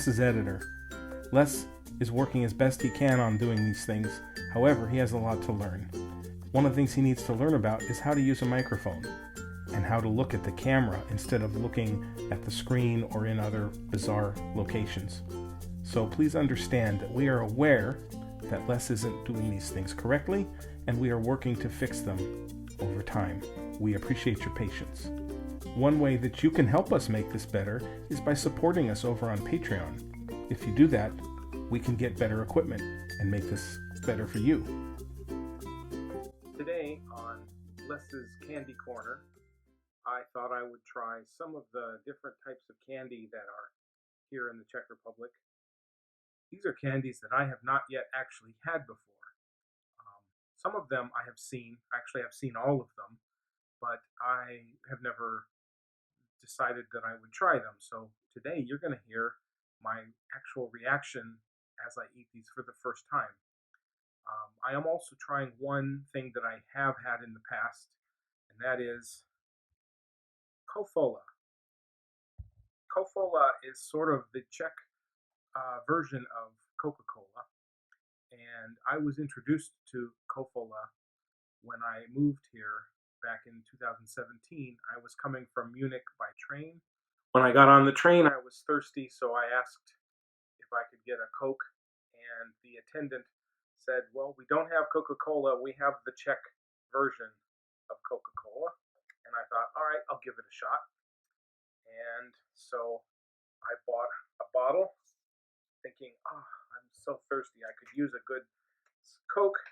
Les's editor. Les is working as best he can on doing these things. However, he has a lot to learn. One of the things he needs to learn about is how to use a microphone and how to look at the camera instead of looking at the screen or in other bizarre locations. So please understand that we are aware that Les isn't doing these things correctly, and we are working to fix them over time. We appreciate your patience. One way that you can help us make this better is by supporting us over on Patreon. If you do that, we can get better equipment and make this better for you. Today on Les's Candy Corner, I thought I would try some of the different types of candy that are here in the Czech Republic. These are candies that I have not yet actually had before. Some of them I have seen, actually I've seen all of them, but I have never decided that I would try them. So today you're going to hear my actual reaction as I eat these for the first time. I am also trying one thing that I have had in the past, and that is Kofola. Kofola is sort of the Czech version of Coca-Cola, and I was introduced to Kofola when I moved here back in 2017. I was coming from Munich by train. When I got on the train, I was thirsty, so I asked if I could get a Coke, and the attendant said, well, we don't have Coca-Cola, we have the Czech version of Coca-Cola. And I thought, all right, I'll give it a shot. And so I bought a bottle, thinking, oh, I'm so thirsty, I could use a good Coke.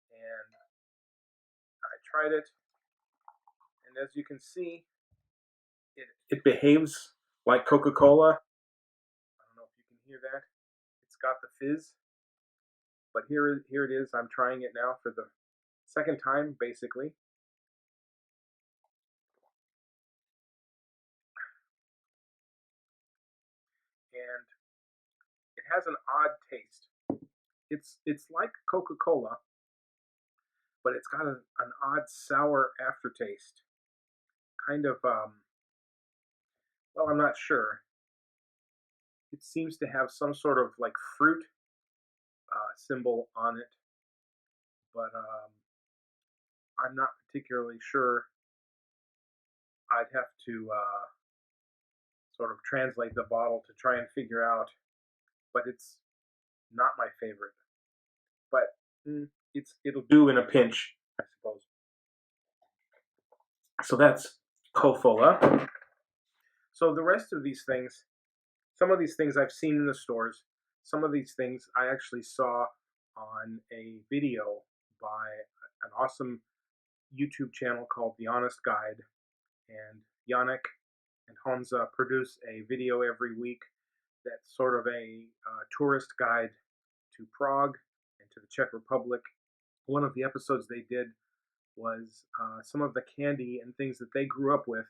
And I tried it, and as you can see, it behaves like Coca-Cola. I don't know if you can hear that. It's got the fizz, but here it is. I'm trying it now for the second time, basically. And it has an odd taste. It's like Coca-Cola, but it's got an odd sour aftertaste. Kind of, well, I'm not sure. It seems to have some sort of like fruit symbol on it, but I'm not particularly sure. I'd have to sort of translate the bottle to try and figure out, but it's not my favorite. But it'll do in a pinch, I suppose. So that's Kofola. So the rest of these things, some of these things I've seen in the stores. Some of these things I actually saw on a video by an awesome YouTube channel called The Honest Guide. And Yannick and Honza produce a video every week that's sort of a tourist guide to Prague and to the Czech Republic. One of the episodes they did was some of the candy and things that they grew up with.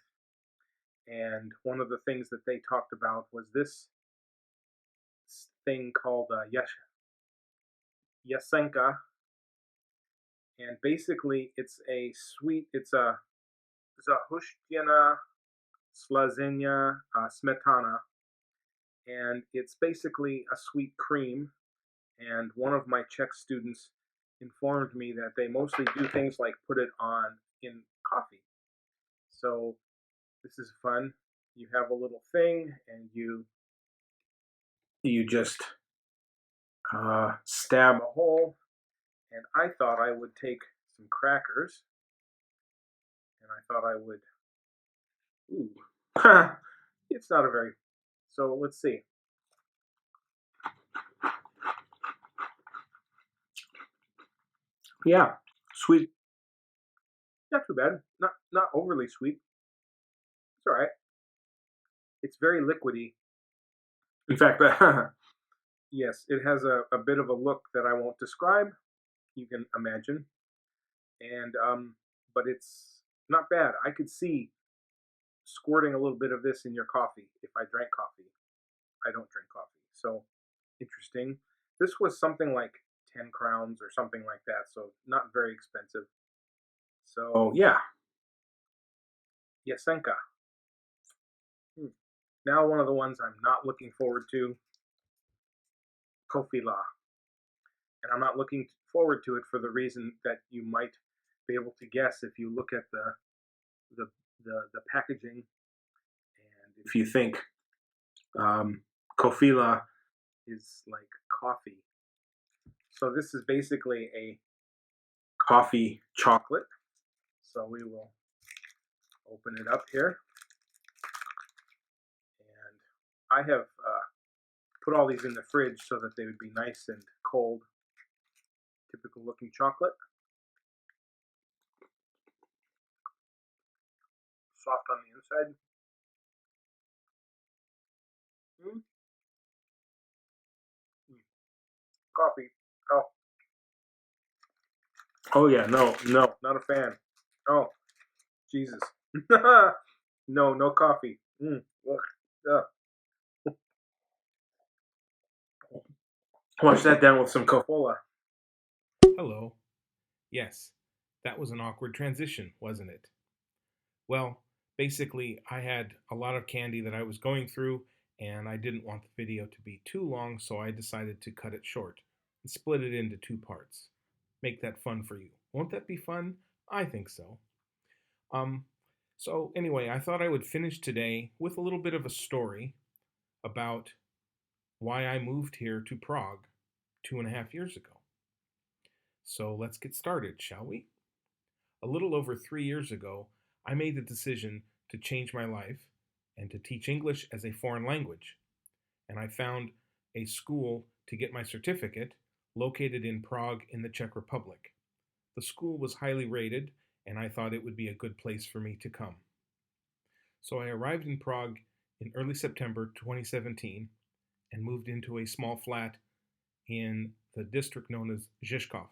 And one of the things that they talked about was this thing called Yasenka. And basically it's a sweet, it's a hushtyana slazenia smetana. And it's basically a sweet cream. And one of my Czech students informed me that they mostly do things like put it on in coffee. So this is fun. You have a little thing, and you just stab a hole. And I thought I would take some crackers, and I thought I would. Ooh, it's not a very. So let's see. Yeah, sweet. Not too bad. Not overly sweet. It's all right. It's very liquidy. In fact, yes, it has a bit of a look that I won't describe. You can imagine. And but it's not bad. I could see squirting a little bit of this in your coffee if I drank coffee. I don't drink coffee, so interesting. This was something like 10 crowns or something like that, so not very expensive. So yeah, Yasenka. Now one of the ones I'm not looking forward to, Kofila. And I'm not looking forward to it for the reason that you might be able to guess if you look at the the packaging, and if you think Kofila is like coffee. So this is basically a coffee chocolate. So we will open it up here, and I have put all these in the fridge so that they would be nice and cold. Typical looking chocolate, soft on the inside. Mm, mm, coffee. Oh, oh yeah, no, no, not a fan. Oh, Jesus. No, no coffee. Ugh, ugh. Wash that down with some Coca-Cola. Hello. Yes, that was an awkward transition, wasn't it? Well, basically, I had a lot of candy that I was going through, and I didn't want the video to be too long, so I decided to cut it short and split it into two parts. Make that fun for you. Won't that be fun? I think so. Um, so anyway, I thought I would finish today with a little bit of a story about why I moved here to Prague 2.5 years ago. So let's get started, shall we? A little over 3 years ago, I made the decision to change my life and to teach English as a foreign language. And I found a school to get my certificate located in Prague in the Czech Republic. The school was highly rated, and I thought it would be a good place for me to come. So I arrived in Prague in early September 2017 and moved into a small flat in the district known as Žižkov.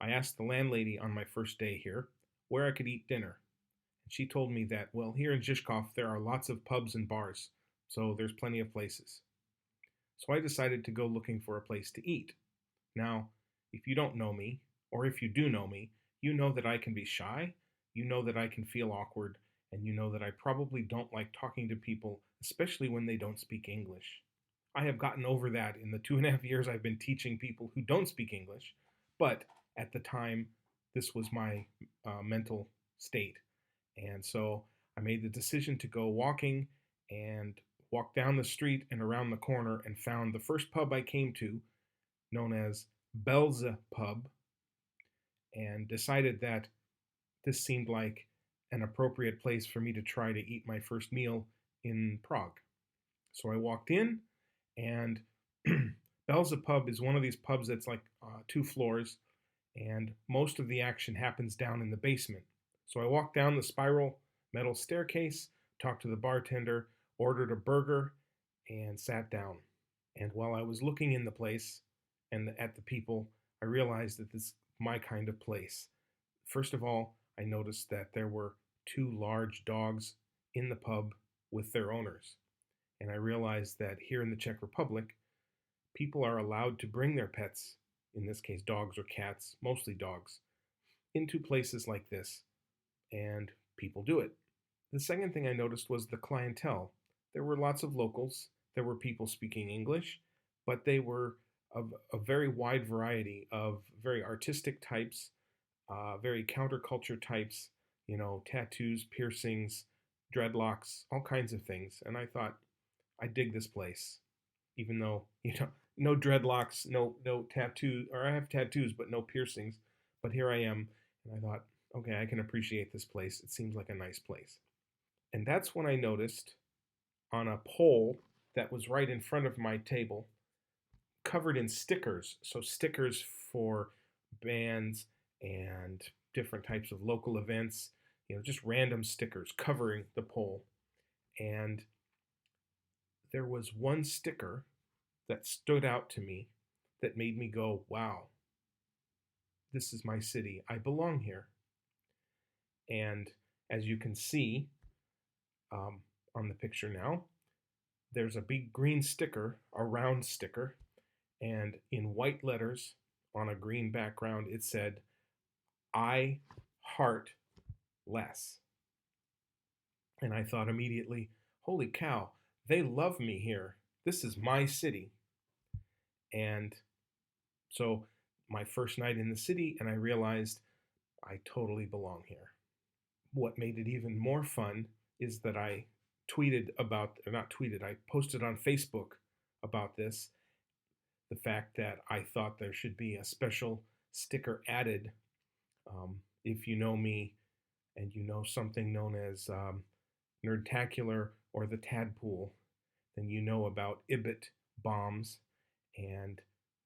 I asked the landlady on my first day here where I could eat dinner. And she told me that, well, here in Žižkov there are lots of pubs and bars, so there's plenty of places. So I decided to go looking for a place to eat. Now, if you don't know me, or if you do know me, you know that I can be shy, you know that I can feel awkward, and you know that I probably don't like talking to people, especially when they don't speak English. I have gotten over that in the 2.5 years I've been teaching people who don't speak English, but at the time, this was my mental state. And so I made the decision to go walking and walk down the street and around the corner and found the first pub I came to, known as Belza Pub, and decided that this seemed like an appropriate place for me to try to eat my first meal in Prague. So I walked in, and Belza Pub is one of these pubs that's like 2 floors, and most of the action happens down in the basement. So I walked down the spiral metal staircase, talked to the bartender, ordered a burger, and sat down. And while I was looking in the place and at the people, I realized that this is my kind of place. First of all, I noticed that there were 2 large dogs in the pub with their owners. And I realized that here in the Czech Republic, people are allowed to bring their pets, in this case dogs or cats, mostly dogs, into places like this, and people do it. The second thing I noticed was the clientele. There were lots of locals, there were people speaking English, but they were of a very wide variety of very artistic types, very counterculture types, tattoos, piercings, dreadlocks, all kinds of things. And I thought, I dig this place, even though, no dreadlocks, no tattoos, or I have tattoos, but no piercings. But here I am, and I thought, okay, I can appreciate this place. It seems like a nice place. And that's when I noticed on a pole that was right in front of my table, covered in stickers. So stickers for bands and different types of local events, just random stickers covering the pole. And there was one sticker that stood out to me that made me go, wow, this is my city. I belong here. And as you can see on the picture now, there's a big green sticker, a round sticker, and in white letters on a green background, it said, I heart less. And I thought immediately, holy cow, they love me here. This is my city. And so my first night in the city, and I realized I totally belong here. What made it even more fun is that I tweeted about, or not tweeted, I posted on Facebook about this, the fact that I thought there should be a special sticker added. If you know me and you know something known as Nerdtacular or the Tadpool, then you know about Ibit bombs and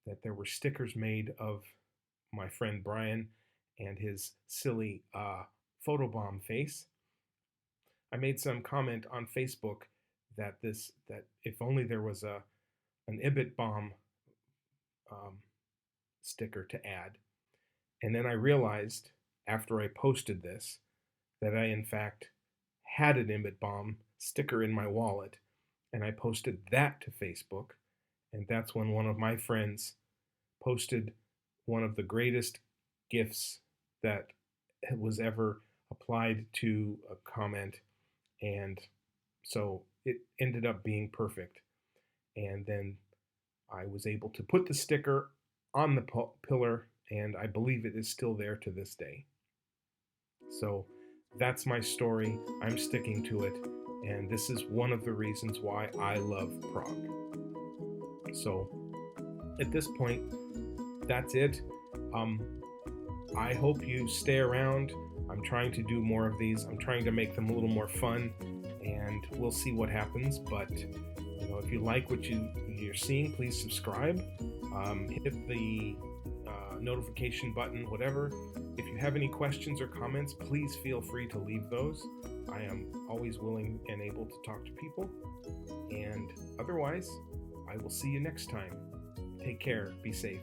that there were stickers made of my friend Brian and his silly photobomb face. I made some comment on Facebook that if only there was an Ibit bomb um, sticker to add. And then I realized after I posted this that I in fact had an Ibit bomb sticker in my wallet, and I posted that to Facebook, and that's when one of my friends posted one of the greatest gifts that was ever applied to a comment, and so it ended up being perfect. And then I was able to put the sticker on the pillar, and I believe it is still there to this day. So that's my story. I'm sticking to it, and this is one of the reasons why I love Prague. So at this point, that's it. I hope you stay around. I'm trying to do more of these. I'm trying to make them a little more fun, and we'll see what happens. But if you like what you're seeing, please subscribe. Hit the notification button, whatever. If you have any questions or comments, please feel free to leave those. I am always willing and able to talk to people. And otherwise, I will see you next time. Take care. Be safe.